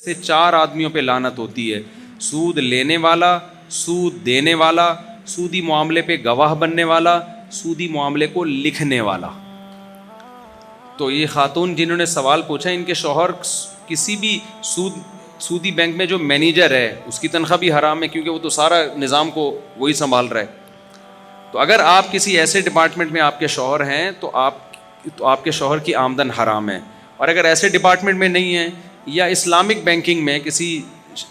سے 4 آدمیوں پہ لعنت ہوتی ہے: سود لینے والا، سود دینے والا، سودی معاملے پہ گواہ بننے والا، سودی معاملے کو لکھنے والا۔ تو یہ خاتون جنہوں نے سوال پوچھا، ان کے شوہر کسی بھی سودی بینک میں جو مینیجر ہے اس کی تنخواہ بھی حرام ہے، کیونکہ وہ تو سارا نظام کو وہی سنبھال رہا ہے۔ تو اگر آپ کسی ایسے ڈپارٹمنٹ میں آپ کے شوہر ہیں تو آپ کے شوہر کی آمدن حرام ہے، اور اگر ایسے ڈپارٹمنٹ میں نہیں ہیں یا اسلامک بینکنگ میں کسی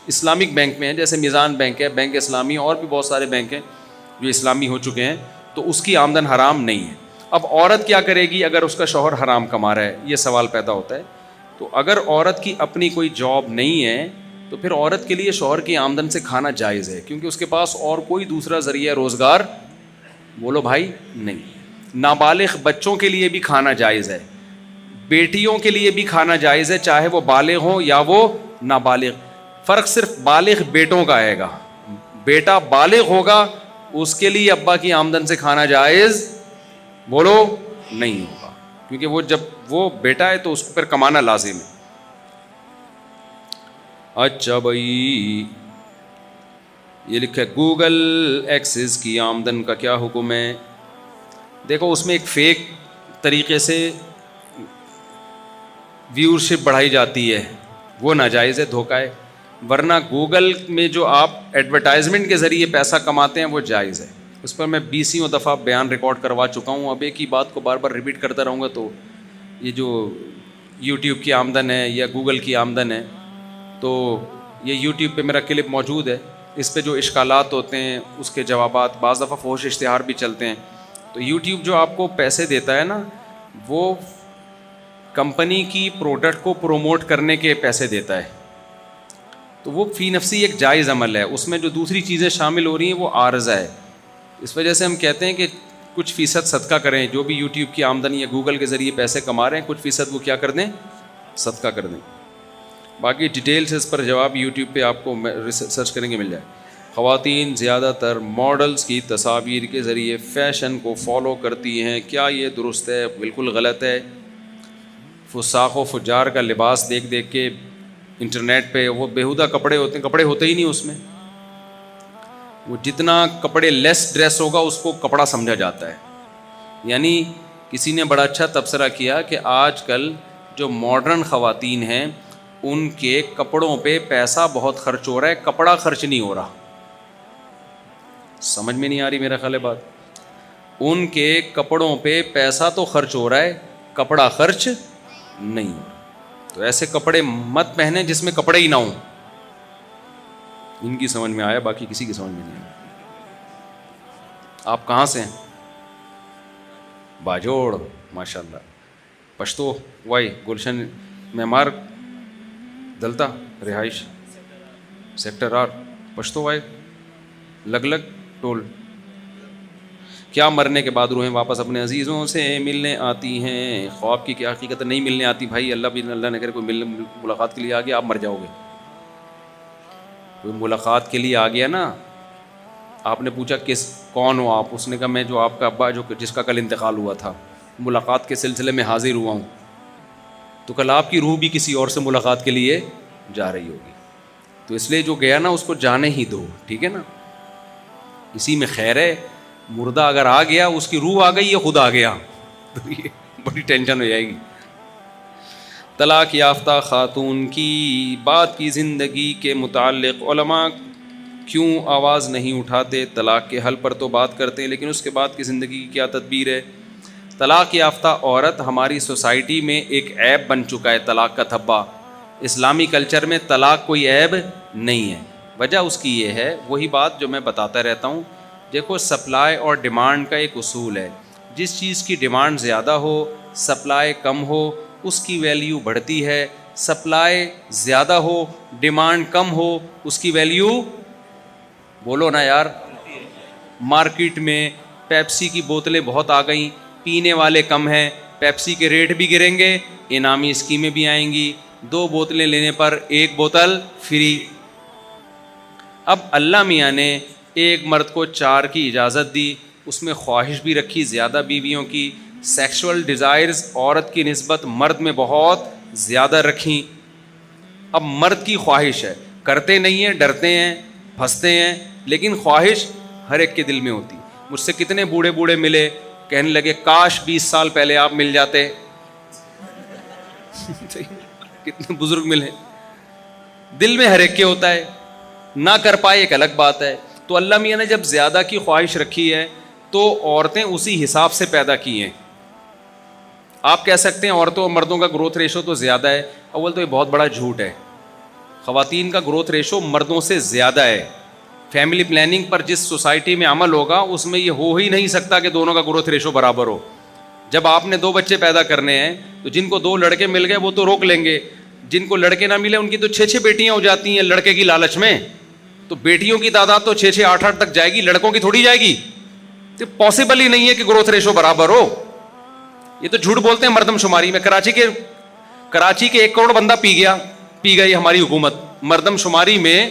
اسلامک بینک میں ہیں، جیسے میزان بینک ہے، بینک اسلامی، اور بھی بہت سارے بینک ہیں جو اسلامی ہو چکے ہیں، تو اس کی آمدن حرام نہیں ہے۔ اب عورت کیا کرے گی اگر اس کا شوہر حرام کما رہا ہے؟ یہ سوال پیدا ہوتا ہے۔ تو اگر عورت کی اپنی کوئی جاب نہیں ہے تو پھر عورت کے لیے شوہر کی آمدن سے کھانا جائز ہے، کیونکہ اس کے پاس اور کوئی دوسرا ذریعہ روزگار، بولو بھائی، نہیں۔ نابالغ بچوں کے لیے بھی کھانا جائز ہے، بیٹیوں کے لیے بھی کھانا جائز ہے، چاہے وہ بالغ ہوں یا وہ نابالغ۔ فرق صرف بالغ بیٹوں کا آئے گا۔ بیٹا بالغ ہوگا، اس کے لیے ابا کی آمدن سے کھانا جائز، بولو، نہیں ہوگا، کیونکہ وہ جب وہ بیٹا ہے تو اس پر کمانا لازم ہے۔ اچھا بھائی، یہ لکھا ہے گوگل ایکسس کی آمدن کا کیا حکم ہے؟ دیکھو، اس میں ایک فیک طریقے سے ویورشپ بڑھائی جاتی ہے، وہ ناجائز ہے، دھوکہ ہے۔ ورنہ گوگل میں جو آپ ایڈورٹائزمنٹ کے ذریعے پیسہ کماتے ہیں وہ جائز ہے۔ اس پر میں 20 دفعہ بیان ریکارڈ کروا چکا ہوں، اب ایک ہی بات کو بار بار ریپیٹ کرتا رہوں گا تو یہ جو یوٹیوب کی آمدن ہے یا گوگل کی آمدن ہے، تو یہ یوٹیوب پہ میرا کلپ موجود ہے، اس پہ جو اشکالات ہوتے ہیں اس کے جوابات، بعض دفعہ فحش اشتہار بھی چلتے ہیں۔ تو یوٹیوب جو آپ کو پیسے دیتا ہے نا، وہ کمپنی کی پروڈکٹ کو پروموٹ کرنے کے پیسے دیتا ہے، تو وہ فی نفسی ایک جائز عمل ہے۔ اس میں جو دوسری چیزیں شامل ہو رہی ہیں وہ عارضہ ہے۔ اس وجہ سے ہم کہتے ہیں کہ کچھ فیصد صدقہ کریں، جو بھی یوٹیوب کی آمدن یا گوگل کے ذریعے پیسے کما رہے ہیں، کچھ فیصد وہ کیا کر دیں، صدقہ کر دیں۔ باقی ڈیٹیلز اس پر جواب یوٹیوب پہ آپ کو سرچ کریں گے مل جائے۔ خواتین زیادہ تر ماڈلز کی تصاویر کے ذریعے فیشن کو فالو کرتی ہیں، کیا یہ درست ہے؟ بالکل غلط ہے۔ فساق و فجار کا لباس دیکھ دیکھ کے انٹرنیٹ پہ وہ بیہودہ کپڑے ہوتے ہیں، کپڑے ہوتے ہی نہیں اس میں، وہ جتنا کپڑے لیس ڈریس ہوگا اس کو کپڑا سمجھا جاتا ہے۔ یعنی کسی نے بڑا اچھا تبصرہ کیا کہ آج کل جو ماڈرن خواتین ہیں ان کے کپڑوں پہ پیسہ بہت خرچ ہو رہا ہے، کپڑا خرچ نہیں ہو رہا۔ سمجھ میں نہیں آ رہی میرا خیال ہے بات؟ ان کے کپڑوں پہ پیسہ تو خرچ ہو رہا ہے، کپڑا خرچ نہیں ہو رہا۔ تو ایسے کپڑے مت پہنے جس میں کپڑے ہی نہ ہوں۔ ان کی سمجھ میں آیا، باقی کسی کی سمجھ میں نہیں آیا۔ آپ کہاں سے ہیں؟ باجوڑ، ماشاءاللہ۔ پشتو وائی گلشن معمار دلتا رہائش سیکٹر 8 پشتو وائی لگ لگ ٹول۔ کیا مرنے کے بعد روحیں واپس اپنے عزیزوں سے ملنے آتی ہیں؟ خواب کی کیا حقیقت؟ نہیں ملنے آتی بھائی، اللہ نے کرے کوئی ملاقات کے لیے آ گیا، آپ مر جاؤ گے۔ کوئی ملاقات کے لیے آ گیا نا، آپ نے پوچھا کون ہو آپ؟ اس نے کہا میں جو آپ کا ابا جس کا کل انتقال ہوا تھا، ملاقات کے سلسلے میں حاضر ہوا ہوں، تو کل آپ کی روح بھی کسی اور سے ملاقات کے لیے جا رہی ہوگی۔ تو اس لیے جو گیا نا اس کو جانے ہی دو، ٹھیک ہے نا؟ اسی میں خیر ہے۔ مردہ اگر آ گیا، اس کی روح آ گئی، یہ خود آ گیا، تو یہ بڑی ٹینشن ہو جائے گی۔ طلاق یافتہ خاتون کی بعد کی زندگی کے متعلق علماء کیوں آواز نہیں اٹھاتے؟ طلاق کے حل پر تو بات کرتے ہیں، لیکن اس کے بعد کی زندگی کی کیا تدبیر ہے؟ طلاق یافتہ عورت ہماری سوسائٹی میں ایک عیب بن چکا ہے، طلاق کا دھبا۔ اسلامی کلچر میں طلاق کوئی عیب نہیں ہے۔ وجہ اس کی یہ ہے، وہی بات جو میں بتاتا رہتا ہوں، دیکھو سپلائی اور ڈیمانڈ کا ایک اصول ہے، جس چیز کی ڈیمانڈ زیادہ ہو، سپلائی کم ہو، اس کی ویلیو بڑھتی ہے۔ سپلائی زیادہ ہو، ڈیمانڈ کم ہو، اس کی ویلیو، بولو نا یار۔ مارکیٹ میں پیپسی کی بوتلیں بہت آ گئیں، پینے والے کم ہیں، پیپسی کے ریٹ بھی گریں گے، انعامی اسکیمیں بھی آئیں گی، 2 بوتلیں لینے پر 1 بوتل فری۔ اب اللہ میاں نے ایک مرد کو 4 کی اجازت دی، اس میں خواہش بھی رکھی زیادہ بیویوں کی، سیکشول ڈیزائرز عورت کی نسبت مرد میں بہت زیادہ رکھیں، اب مرد کی خواہش ہے, کرتے نہیں ہیں, ڈرتے ہیں, پھنستے ہیں, لیکن خواہش ہر ایک کے دل میں ہوتی. مجھ سے کتنے بوڑھے بوڑھے ملے, کہنے لگے کاش 20 سال پہلے آپ مل جاتے. کتنے بزرگ ملے. دل میں ہر ایک کے ہوتا ہے, نہ کر پائے ایک الگ بات ہے. تو اللہ میاں نے جب زیادہ کی خواہش رکھی ہے تو عورتیں اسی حساب سے پیدا کی ہیں. آپ کہہ سکتے ہیں عورتوں اور مردوں کا گروتھ ریشو تو زیادہ ہے. اول تو یہ بہت بڑا جھوٹ ہے. خواتین کا گروتھ ریشو مردوں سے زیادہ ہے. فیملی پلاننگ پر جس سوسائٹی میں عمل ہوگا اس میں یہ ہو ہی نہیں سکتا کہ دونوں کا گروتھ ریشو برابر ہو. جب آپ نے 2 بچے پیدا کرنے ہیں تو جن کو 2 لڑکے مل گئے وہ تو روک لیں گے, جن کو لڑکے نہ ملے ان کی تو 6 بیٹیاں ہو جاتی ہیں لڑکے کی لالچ میں. تو بیٹیوں کی تعداد تو 6 8 تک جائے گی, لڑکوں کی تھوڑی جائے گی. تو پاسبل ہی نہیں ہے کہ گروتھ ریشو برابر ہو. یہ تو جھوٹ بولتے ہیں مردم شماری میں. کراچی کے 1 کروڑ بندہ پی گئی ہماری حکومت. مردم شماری میں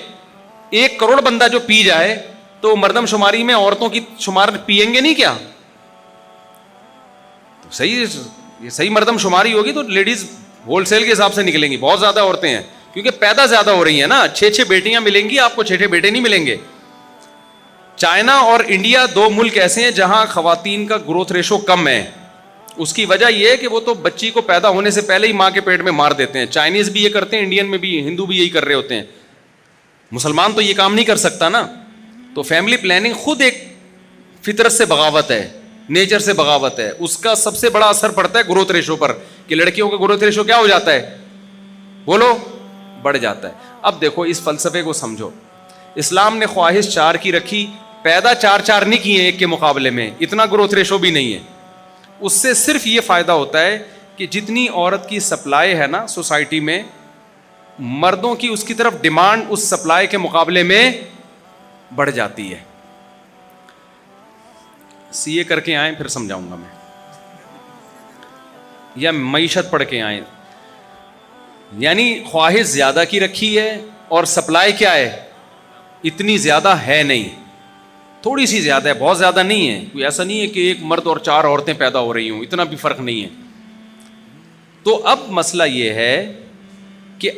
1 کروڑ بندہ جو پی جائے تو مردم شماری میں عورتوں کی شمار پیئیں گے نہیں کیا؟ تو صحیح مردم شماری ہوگی تو لیڈیز ہول سیل کے حساب سے نکلیں گی. بہت زیادہ عورتیں ہیں کیونکہ پیدا زیادہ ہو رہی ہیں نا. 6 بیٹیاں ملیں گی آپ کو, 6 بیٹے نہیں ملیں گے. چائنا اور انڈیا 2 ملک ایسے ہیں جہاں خواتین کا گروتھ ریشو کم ہے. اس کی وجہ یہ ہے کہ وہ تو بچی کو پیدا ہونے سے پہلے ہی ماں کے پیٹ میں مار دیتے ہیں. چائنیز بھی یہ کرتے ہیں, انڈین میں بھی, ہندو بھی یہی کر رہے ہوتے ہیں. مسلمان تو یہ کام نہیں کر سکتا نا. تو فیملی پلاننگ خود ایک فطرت سے بغاوت ہے, نیچر سے بغاوت ہے. اس کا سب سے بڑا اثر پڑتا ہے گروتھ ریشو پر کہ لڑکیوں کا گروتھ ریشو کیا ہو جاتا ہے, بولو, بڑھ جاتا ہے. اب دیکھو اس فلسفے کو سمجھو. اسلام نے خواہش 4 کی رکھی, پیدا 4 نہیں کیے ایک کے مقابلے میں, اتنا گروتھ ریشو بھی نہیں ہے. اس سے صرف یہ فائدہ ہوتا ہے کہ جتنی عورت کی سپلائی ہے نا سوسائٹی میں, مردوں کی اس کی طرف ڈیمانڈ اس سپلائی کے مقابلے میں بڑھ جاتی ہے. CA کر کے آئیں پھر سمجھاؤں گا میں, یا معیشت پڑھ کے آئیں. یعنی خواہش زیادہ کی رکھی ہے اور سپلائی کیا ہے, اتنی زیادہ ہے نہیں, تھوڑی سی زیادہ ہے, بہت زیادہ نہیں ہے. کوئی ایسا نہیں ہے کہ 1 مرد اور 4 عورتیں پیدا ہو رہی ہوں, اتنا بھی فرق نہیں ہے. تو اب مسئلہ یہ ہے کہ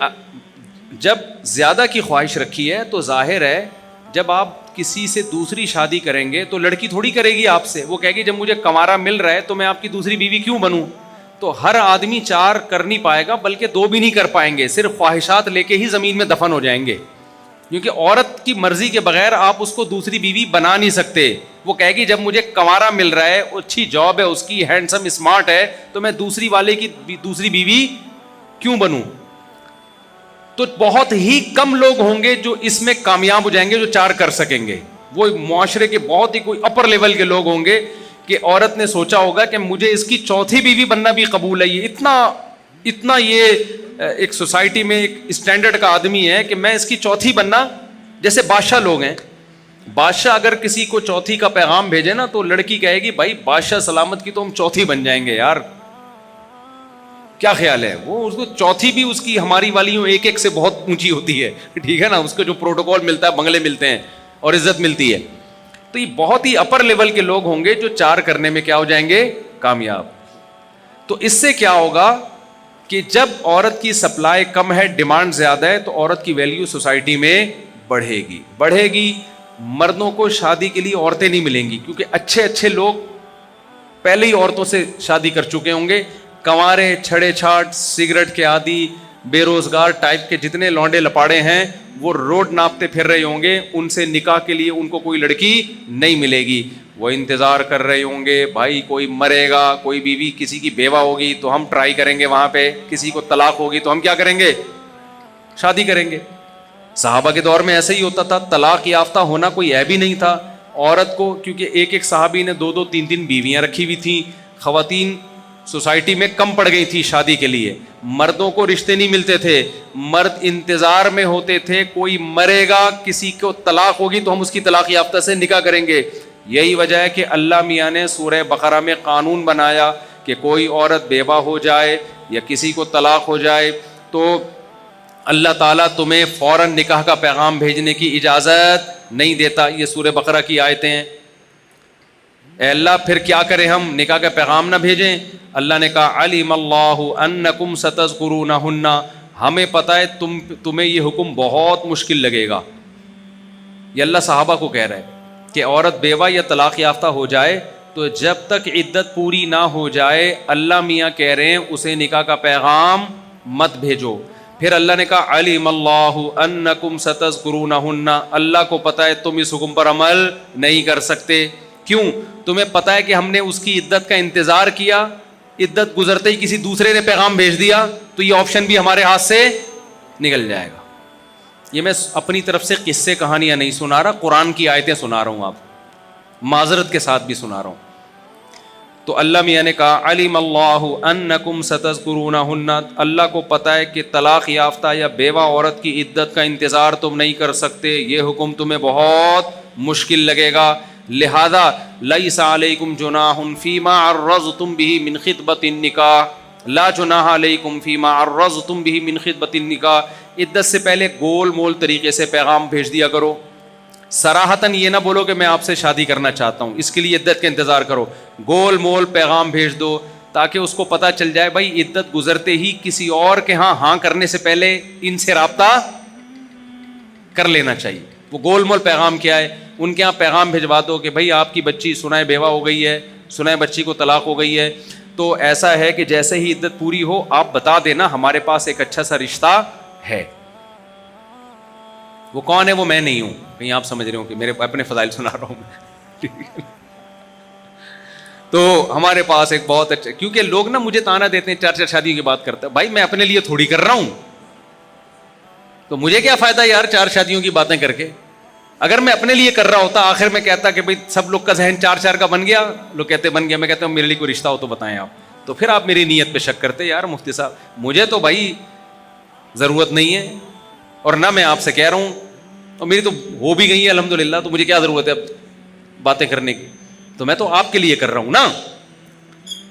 جب زیادہ کی خواہش رکھی ہے تو ظاہر ہے جب آپ کسی سے دوسری شادی کریں گے تو لڑکی تھوڑی کرے گی آپ سے. وہ کہے گی جب مجھے کنوارا مل رہا ہے تو میں آپ کی دوسری بیوی کیوں بنوں. تو ہر آدمی 4 کر نہیں پائے گا, بلکہ 2 بھی نہیں کر پائیں گے. صرف خواہشات لے کے ہی زمین میں دفن ہو جائیں گے, کیونکہ عورت کی مرضی کے بغیر آپ اس کو دوسری بیوی بنا نہیں سکتے. وہ کہے گی جب مجھے کنوارا مل رہا ہے, اچھی جاب ہے اس کی, ہینڈسم اسمارٹ ہے, تو میں دوسری والے کی دوسری بیوی کیوں بنوں. تو بہت ہی کم لوگ ہوں گے جو اس میں کامیاب ہو جائیں گے, جو 4 کر سکیں گے. وہ معاشرے کے بہت ہی کوئی اپر لیول کے لوگ ہوں گے کہ عورت نے سوچا ہوگا کہ مجھے اس کی 4تھی بیوی بننا بھی قبول ہے. یہ اتنا یہ ایک سوسائٹی میں ایک اسٹینڈرڈ کا آدمی ہے کہ میں اس کی 4تھی بننا. جیسے بادشاہ لوگ ہیں, بادشاہ اگر کسی کو 4تھی کا پیغام بھیجے نا تو لڑکی کہے گی بھائی بادشاہ سلامت کی تو ہم 4تھی بن جائیں گے یار, کیا خیال ہے. وہ اس کو 4تھی بھی اس کی ہماری والیوں 1 سے بہت اونچی ہوتی ہے, ٹھیک ہے نا. اس کو جو پروٹوکول ملتا ہے, بنگلے ملتے ہیں اور عزت ملتی ہے. تو یہ بہت ہی اپر لیول کے لوگ ہوں گے جو 4 کرنے میں کیا ہو جائیں گے, کامیاب. تو اس سے کیا ہوگا کہ جب عورت کی سپلائی کم ہے, ڈیمانڈ زیادہ ہے, تو عورت کی ویلیو سوسائٹی میں بڑھے گی. مردوں کو شادی کے لیے عورتیں نہیں ملیں گی, کیونکہ اچھے لوگ پہلے ہی عورتوں سے شادی کر چکے ہوں گے. کنوارے, چھڑے چھاٹ, سگریٹ کے عادی, بے روزگار ٹائپ کے جتنے لونڈے لپاڑے ہیں وہ روڈ ناپتے پھر رہے ہوں گے. ان سے نکاح کے لیے ان کو کوئی لڑکی نہیں ملے گی. وہ انتظار کر رہے ہوں گے بھائی کوئی مرے گا, کوئی بیوی کسی کی بیوہ ہوگی تو ہم ٹرائی کریں گے, وہاں پہ کسی کو طلاق ہوگی تو ہم کیا کریں گے, شادی کریں گے. صحابہ کے دور میں ایسا ہی ہوتا تھا. طلاق یافتہ ہونا کوئی عیب ہی نہیں تھا عورت کو, کیونکہ ایک صحابی نے 2 3 بیویاں رکھی ہوئی تھیں. خواتین سوسائٹی میں کم پڑ گئی تھی شادی کے لیے, مردوں کو رشتے نہیں ملتے تھے, مرد انتظار میں ہوتے تھے کوئی مرے گا, کسی کو طلاق ہوگی تو ہم اس کی طلاق یافتہ سے نکاح کریں گے. یہی وجہ ہے کہ اللہ میاں نے سورہ بقرہ میں قانون بنایا کہ کوئی عورت بیوہ ہو جائے یا کسی کو طلاق ہو جائے تو اللہ تعالیٰ تمہیں فوراً نکاح کا پیغام بھیجنے کی اجازت نہیں دیتا. یہ سورہ بقرہ کی آیتیں ہیں. اے اللہ پھر کیا کریں, ہم نکاح کا پیغام نہ بھیجیں؟ اللہ نے کہا علم اللہ انکم ستذکرونہن, ہمیں پتہ ہے تمہیں یہ حکم بہت مشکل لگے گا. یہ اللہ صحابہ کو کہہ رہا ہے کہ عورت بیوہ یا طلاق یافتہ ہو جائے تو جب تک عدت پوری نہ ہو جائے اللہ میاں کہہ رہے ہیں اسے نکاح کا پیغام مت بھیجو. پھر اللہ نے کہا علم اللہ انکم ستذکرونہن, اللہ کو پتہ ہے تم اس حکم پر عمل نہیں کر سکتے. کیوں؟ تمہیں پتہ ہے کہ ہم نے اس کی عدت کا انتظار کیا, عدت گزرتے ہی کسی دوسرے نے پیغام بھیج دیا تو یہ آپشن بھی ہمارے ہاتھ سے نکل جائے گا. یہ میں اپنی طرف سے قصے کہانیاں نہیں سنا رہا, قرآن کی آیتیں سنا رہا ہوں, آپ معذرت کے ساتھ بھی سنا رہا ہوں. تو اللہ میاں نے کہا علم اللہ انکم ستذکرونہن, اللہ کو پتہ ہے کہ طلاق یافتہ یا بیوہ عورت کی عدت کا انتظار تم نہیں کر سکتے, یہ حکم تمہیں بہت مشکل لگے گا. لہذا لیس علیکم جناح فیما عرضتم بہ من خطبۃ النکاح, لا جناح علیکم فیما عرضتم بہ من خطبۃ النکاح. عدت سے پہلے گول مول طریقے سے پیغام بھیج دیا کرو. صراحتاً یہ نہ بولو کہ میں آپ سے شادی کرنا چاہتا ہوں, اس کے لیے عدت کا انتظار کرو. گول مول پیغام بھیج دو تاکہ اس کو پتہ چل جائے بھائی عدت گزرتے ہی کسی اور کے ہاں کرنے سے پہلے ان سے رابطہ کر لینا چاہیے. وہ گول مول پیغام کیا ہے, ان کے ہاں پیغام بھجوا دو کہ بھائی آپ کی بچی سنائے بیوہ ہو گئی ہے, سنائے بچی کو طلاق ہو گئی ہے, تو ایسا ہے کہ جیسے ہی عدت پوری ہو آپ بتا دینا ہمارے پاس ایک اچھا سا رشتہ ہے. وہ کون ہے؟ وہ میں نہیں ہوں, کہیں آپ سمجھ رہے ہو کہ میرے اپنے فضائل سنا رہا ہوں میں. تو ہمارے پاس ایک بہت اچھا, کیونکہ لوگ نا مجھے تانا دیتے ہیں 4 شادیوں کی بات کرتے ہیں. بھائی میں اپنے لیے تھوڑی کر رہا ہوں, تو مجھے کیا فائدہ یار 4 شادیوں کی باتیں کر کے. اگر میں اپنے لیے کر رہا ہوتا آخر میں کہتا کہ بھائی سب لوگ کا ذہن 4 کا بن گیا, لوگ کہتے بن گیا, میں کہتا ہوں میرے لیے کوئی رشتہ ہو تو بتائیں آپ, تو پھر آپ میری نیت پہ شک کرتے یار مفتی صاحب مجھے تو بھائی ضرورت نہیں ہے اور نہ میں آپ سے کہہ رہا ہوں, اور میری تو ہو بھی گئی ہے الحمدللہ, تو مجھے کیا ضرورت ہے اب باتیں کرنے کی. تو میں تو آپ کے لیے کر رہا ہوں نا.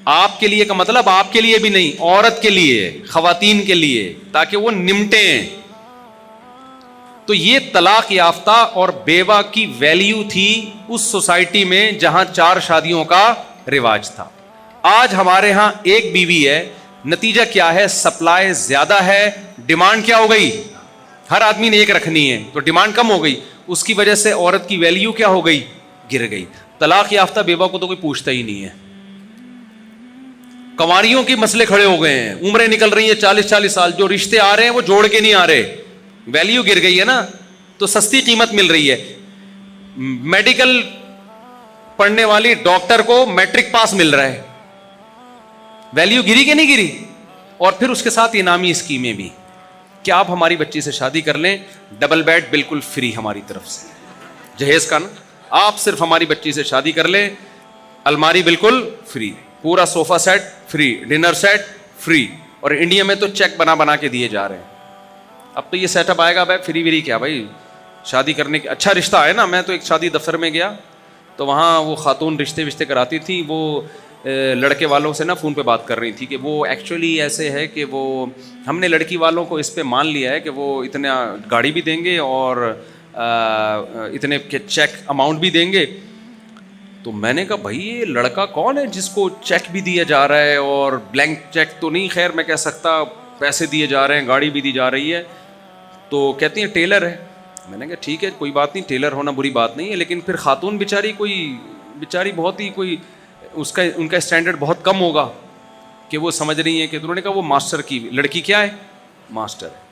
آپ کے لیے کا مطلب آپ کے لیے بھی نہیں, عورت کے لیے, خواتین کے لیے, تاکہ وہ نمٹیں. تو یہ طلاق یافتہ اور بیوہ کی ویلیو تھی اس سوسائٹی میں جہاں 4 شادیوں کا رواج تھا. آج ہمارے ہاں ایک بیوی ہے, نتیجہ کیا ہے؟ سپلائی زیادہ ہے, ڈیمانڈ کیا ہو گئی؟ ہر آدمی نے ایک رکھنی ہے, تو ڈیمانڈ کم ہو گئی, اس کی وجہ سے عورت کی ویلیو کیا ہو گئی؟ گر گئی. طلاق یافتہ بیوہ کو تو کوئی پوچھتا ہی نہیں ہے. کنواریوں کے مسئلے کھڑے ہو گئے ہیں, عمریں نکل رہی ہیں 40 سال, جو رشتے آ رہے ہیں وہ جوڑ کے نہیں آ رہے, ویلیو گر گئی ہے نا, تو سستی قیمت مل رہی ہے. میڈیکل پڑھنے والی ڈاکٹر کو میٹرک پاس مل رہا ہے, ویلیو گری کہ نہیں گری؟ اور پھر اس کے ساتھ انعامی اسکیمیں بھی کہ آپ ہماری بچی سے شادی کر لیں, ڈبل بیڈ بالکل فری ہماری طرف سے, جہیز کا نا, آپ صرف ہماری بچی سے شادی کر لیں, الماری بالکل فری, پورا sofa set free, dinner set free. اور انڈیا میں تو چیک بنا کے دیے جا رہے ہیں. اب تو یہ سیٹ اپ آئے گا بھائی فری وری کیا بھائی, شادی کرنے کی اچھا رشتہ ہے نا. میں تو ایک شادی دفتر میں گیا تو وہاں وہ خاتون رشتے کراتی تھی, وہ لڑکے والوں سے نا فون پہ بات کر رہی تھی کہ وہ ایکچولی ایسے ہے کہ وہ ہم نے لڑکی والوں کو اس پہ مان لیا ہے کہ وہ اتنا گاڑی بھی دیں گے اور اتنے چیک اماؤنٹ بھی دیں گے. تو میں نے کہا بھائی یہ لڑکا کون ہے جس کو چیک بھی دیا جا رہا ہے, اور بلینک چیک تو نہیں خیر میں کہہ سکتا, پیسے دیے جا رہے ہیں, گاڑی بھی دی جا رہی ہے. تو کہتی ہیں ٹیلر ہے. میں نے کہا ٹھیک ہے کوئی بات نہیں, ٹیلر ہونا بری بات نہیں ہے, لیکن پھر خاتون بیچاری بہت ہی کوئی ان کا اسٹینڈرڈ بہت کم ہوگا کہ وہ سمجھ رہی ہیں کہ, انہوں نے کہا وہ ماسٹر کی لڑکی کیا ہے, ماسٹر ہے.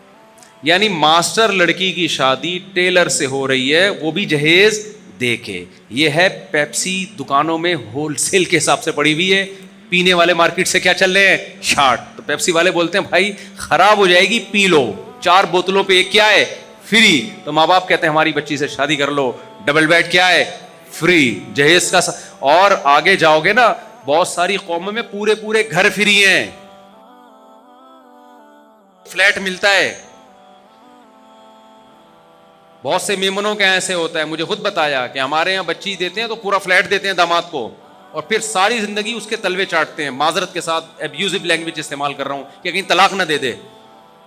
یعنی ماسٹر لڑکی کی شادی ٹیلر سے ہو رہی ہے, وہ بھی جہیز دے کے. یہ ہے پیپسی دکانوں میں ہول سیل کے حساب سے پڑی ہوئی ہے, پینے والے مارکیٹ سے کیا چل رہے ہیں, شارٹ. تو پیپسی والے بولتے ہیں بھائی خراب ہو جائے گی پی لو, 4 بوتلوں پہ ایک کیا ہے, فری. تو ماں باپ کہتے ہیں ہماری بچی سے شادی کر لو, ڈبل بیڈ کیا ہے, فری, جہیز کا. اور آگے جاؤ گے نا بہت ساری قوموں میں پورے گھر فری ہیں, فلیٹ ملتا ہے. بہت سے میمنوں کا ایسے ہوتا ہے, مجھے خود بتایا کہ ہمارے یہاں بچی دیتے ہیں تو پورا فلیٹ دیتے ہیں داماد کو, اور پھر ساری زندگی اس کے تلوے چاٹتے ہیں. معذرت کے ساتھ ایبیوزو لینگویج استعمال کر رہا ہوں کہ کہیں طلاق نہ دے دے,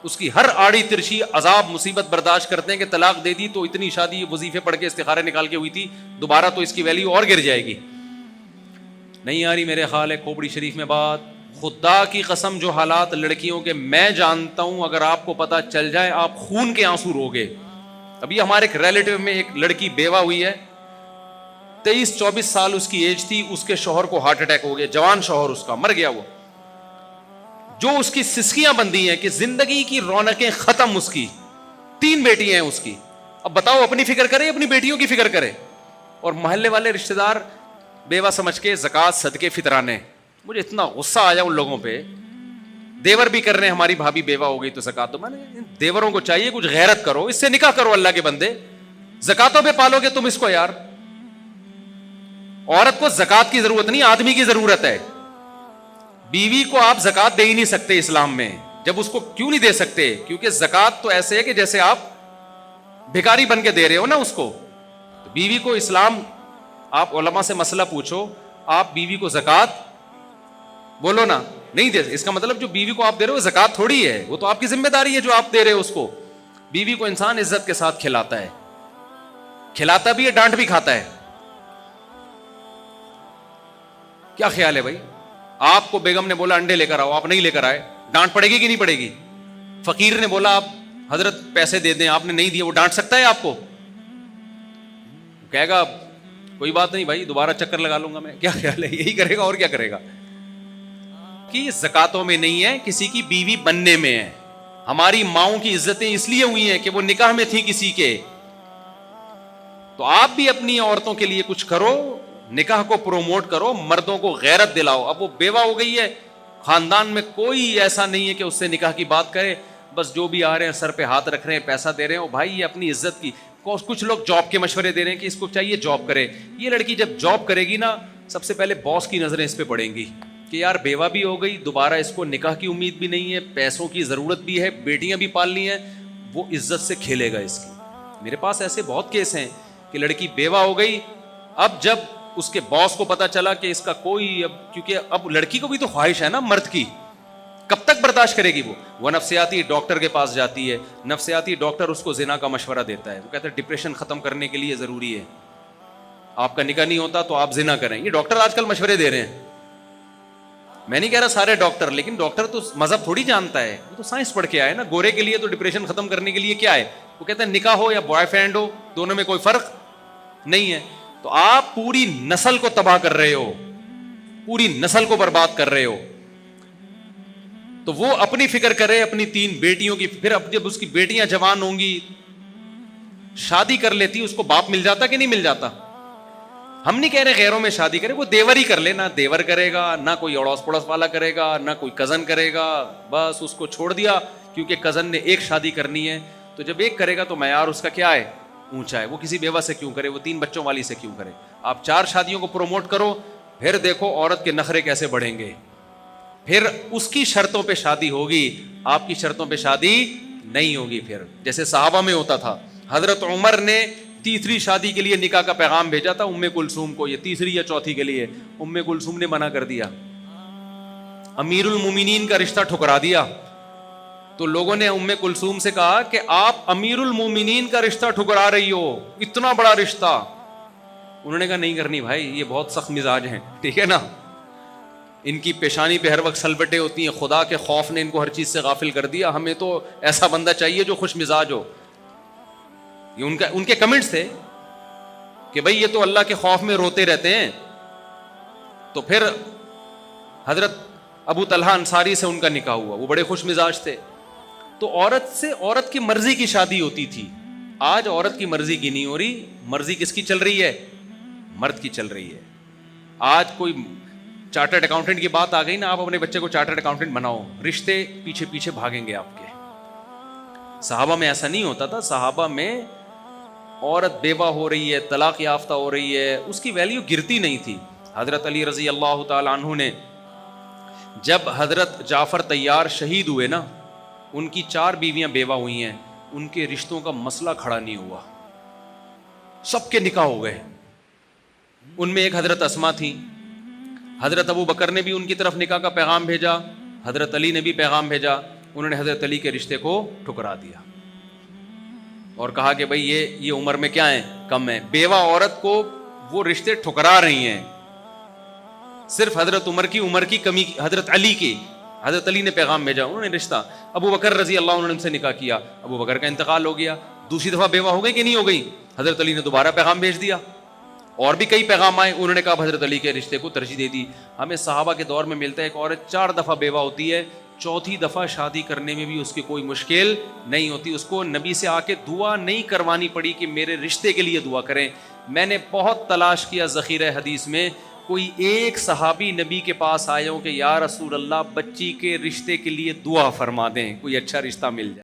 اس کی ہر آڑی ترچی عذاب مصیبت برداشت کرتے ہیں کہ طلاق دے دی تو اتنی شادی وظیفے پڑھ کے استخارے نکال کے ہوئی تھی, دوبارہ تو اس کی ویلیو اور گر جائے گی. نہیں آ رہی میرے خیال ہے کھوپڑی شریف میں بات, خدا کی قسم جو حالات لڑکیوں کے میں جانتا ہوں، اگر آپ کو پتا چل جائے آپ خون کے آنسو روگے. ابھی ہمارے ایک ریلیٹو میں ایک لڑکی بیوہ ہوئی ہے، 23-24 سال اس کی ایج تھی، اس کے شوہر کو ہارٹ اٹیک ہو گیا، جوان شوہر اس کا مر گیا. وہ جو اس کی سسکیاں بندی ہیں کہ زندگی کی رونقیں ختم، اس کی 3 بیٹی ہیں اس کی. اب بتاؤ اپنی فکر کرے اپنی بیٹیوں کی فکر کرے، اور محلے والے رشتہ دار بیوہ سمجھ کے زکوٰۃ صدقے فطرانے. مجھے اتنا غصہ آیا ان لوگوں پہ. دیور بھی کر رہے ہیں ہماری بھابھی بیوہ ہو گئی تو زکوٰۃ دو. میں نے دیوروں کو چاہیے کچھ غیرت کرو، اس سے نکاح کرو اللہ کے بندے. زکاتوں پہ پالو گے تم اس کو یار. عورت کو زکات کی ضرورت نہیں، آدمی کی ضرورت ہے. بیوی کو آپ زکات دے ہی نہیں سکتے اسلام میں. جب اس کو کیوں نہیں دے سکتے؟ کیونکہ زکات تو ایسے ہے کہ جیسے آپ بھکاری بن کے دے رہے ہو نا اس کو. بیوی کو اسلام، آپ علماء سے مسئلہ پوچھو، آپ بیوی کو زکات بولو نا نہیں دے. اس کا مطلب جو بیوی کو آپ دے رہے ہو زکات تھوڑی ہے، وہ تو آپ کی ذمہ داری ہے جو آپ دے رہے ہو اس کو. بیوی کو انسان عزت کے ساتھ کھلاتا ہے، کھلاتا بھی ہے، ڈانٹ بھی کھاتا ہے. کیا خیال ہے بھائی؟ آپ کو بیگم نے بولا انڈے لے کر آؤ، آپ نہیں لے کر آئے، ڈانٹ پڑے گی کہ نہیں پڑے گی؟ فقیر نے بولا آپ حضرت پیسے دے دیں، آپ نے نہیں دیے، وہ ڈانٹ سکتا ہے آپ کو؟ کہے گا کوئی بات نہیں بھائی دوبارہ چکر لگا لوں گا میں. کیا خیال ہے؟ یہی کرے گا اور کیا کرے گا. کہ زکاتوں میں نہیں ہے، کسی کی بیوی بننے میں ہے. ہماری ماؤں کی عزتیں اس لیے ہوئی ہیں کہ وہ نکاح میں تھی کسی کے. تو آپ بھی اپنی عورتوں کے لیے کچھ کرو، نکاح کو پروموٹ کرو، مردوں کو غیرت دلاؤ. اب وہ بیوہ ہو گئی ہے، خاندان میں کوئی ایسا نہیں ہے کہ اس سے نکاح کی بات کرے. بس جو بھی آ رہے ہیں سر پہ ہاتھ رکھ رہے ہیں، پیسہ دے رہے ہیں. بھائی یہ اپنی عزت کی. کچھ لوگ جاب کے مشورے دے رہے ہیں کہ اس کو چاہیے جاب کرے. یہ لڑکی جب جاب کرے گی نا، سب سے پہلے باس کی نظریں اس پہ پڑیں گی کہ یار بیوہ بھی ہو گئی، دوبارہ اس کو نکاح کی امید بھی نہیں ہے، پیسوں کی ضرورت بھی ہے، بیٹیاں بھی پالنی ہیں، وہ عزت سے کھیلے گا اس کی. میرے پاس ایسے بہت کیس ہیں کہ لڑکی بیوہ ہو گئی، اب جب اس کے باس کو پتا چلا کہ اس کا کوئی، اب کیونکہ اب لڑکی کو بھی تو خواہش ہے نا مرد کی، کب تک برداشت کرے گی؟ وہ نفسیاتی ڈاکٹر کے پاس جاتی ہے. نفسیاتی ڈاکٹر اس کو زنا کا مشورہ دیتا ہے. وہ کہتا ہے ڈپریشن ختم کرنے کے لیے ضروری ہے، آپ کا نکاح نہیں ہوتا تو آپ زنا کریں. یہ ڈاکٹر آج کل مشورے دے رہے ہیں. میں نہیں کہہ رہا سارے ڈاکٹر، لیکن ڈاکٹر تو مذہب تھوڑی جانتا ہے، وہ تو سائنس پڑھ کے آئے نا. گورے کے لیے تو ڈپریشن ختم کرنے کے لیے کیا ہے؟ وہ کہتا ہے نکاح ہو یا بوائے فرینڈ ہو، دونوں میں کوئی فرق نہیں ہے. تو آپ پوری نسل کو تباہ کر رہے ہو، پوری نسل کو برباد کر رہے ہو. تو وہ اپنی فکر کرے، اپنی 3 بیٹیوں کی. پھر اب جب اس کی بیٹیاں جوان ہوں گی، شادی کر لیتی، اس کو باپ مل جاتا کہ نہیں مل جاتا؟ ہم نہیں کہہ رہے غیروں میں شادی کرے، وہ دیور ہی کر لے. نہ دیور کرے گا، نہ کوئی اڑوس پڑوس والا کرے گا، نہ کوئی کزن کرے گا. بس اس کو چھوڑ دیا، کیونکہ کزن نے ایک شادی کرنی ہے. تو جب ایک کرے گا تو معیار اس کا کیا ہے؟ اونچا ہے. وہ کسی بیوہ سے کیوں کرے؟ وہ 3 بچوں والی سے کیوں کرے؟ آپ 4 شادیوں کو پروموٹ کرو، پھر دیکھو عورت کے نخرے کیسے بڑھیں گے. پھر اس کی شرطوں پہ شادی ہوگی، آپ کی شرطوں پہ شادی نہیں ہوگی. پھر جیسے صحابہ میں ہوتا تھا، حضرت عمر نے تیسری شادی کے لیے نکاح کا پیغام بھیجا تھا ام کلثوم کو. یہ تیسری یا چوتھی کے لیے ام کلثوم نے منع کر دیا، امیر المومنین کا رشتہ ٹھکرا دیا. تو لوگوں نے ام کلثوم سے کہا کہ آپ امیر المومنین کا رشتہ ٹھکرا رہی ہو، اتنا بڑا رشتہ. انہوں نے کہا نہیں کرنی بھائی، یہ بہت سخت مزاج ہیں، ٹھیک ہے نا. ان کی پیشانی پہ ہر وقت سلبٹیں ہوتی ہیں، خدا کے خوف نے ان کو ہر چیز سے غافل کر دیا. ہمیں تو ایسا بندہ چاہیے جو خوش مزاج ہو. یہ ان کے کمنٹس تھے کہ بھئی یہ تو اللہ کے خوف میں روتے رہتے ہیں. تو پھر حضرت ابو طلحہ انصاری سے ان کا نکاح ہوا، وہ بڑے خوش مزاج تھے. تو عورت سے عورت کی مرضی کی شادی ہوتی تھی. آج عورت کی مرضی کی نہیں ہو رہی. مرضی کس کی چل رہی ہے؟ مرد کی چل رہی ہے. آج کوئی چارٹرڈ اکاؤنٹنٹ کی بات آ گئی نا، آپ اپنے بچے کو چارٹرڈ اکاؤنٹنٹ بناؤ، رشتے پیچھے پیچھے بھاگیں گے آپ کے. صحابہ میں ایسا نہیں ہوتا تھا. صحابہ میں عورت بیوہ ہو رہی ہے، طلاق یافتہ ہو رہی ہے، اس کی ویلیو گرتی نہیں تھی. حضرت علی رضی اللہ تعالی عنہ نے جب حضرت جعفر طیار شہید ہوئے نا، ان کی 4 بیویاں بیوہ ہوئی ہیں، ان کے رشتوں کا مسئلہ کھڑا نہیں ہوا، سب کے نکاح ہو گئے. ان میں ایک حضرت اسما تھی. حضرت ابو بکر نے بھی ان کی طرف نکاح کا پیغام بھیجا، حضرت علی نے بھی پیغام بھیجا. انہوں نے حضرت علی کے رشتے کو ٹھکرا دیا اور کہا کہ بھئی یہ عمر میں کیا ہیں؟ کم ہیں. بیوہ عورت کو وہ رشتے ٹھکرا رہی ہیں. صرف حضرت عمر کی کمی، حضرت علی نے پیغام بھیجا، انہوں نے رشتہ. ابو بکر رضی اللہ عنہ نے ان سے نکاح کیا، ابو بکر کا انتقال ہو گیا، دوسری دفعہ بیوہ ہو گئی کہ نہیں ہو گئی؟ حضرت علی نے دوبارہ پیغام بھیج دیا، اور بھی کئی پیغام آئے، انہوں نے کہا حضرت علی کے رشتے کو ترجیح دے دی. ہمیں صحابہ کے دور میں ملتا ہے ایک عورت 4 دفعہ بیوہ ہوتی ہے، چوتھی دفعہ شادی کرنے میں بھی اس کی کوئی مشکل نہیں ہوتی، اس کو نبی سے آ کے دعا نہیں کروانی پڑی کہ میرے رشتے کے لیے دعا کریں. میں نے بہت تلاش کیا ذخیرہ حدیث میں، کوئی ایک صحابی نبی کے پاس آئے ہوں کہ یا رسول اللہ بچی کے رشتے کے لیے دعا فرما دیں، کوئی اچھا رشتہ مل جائے.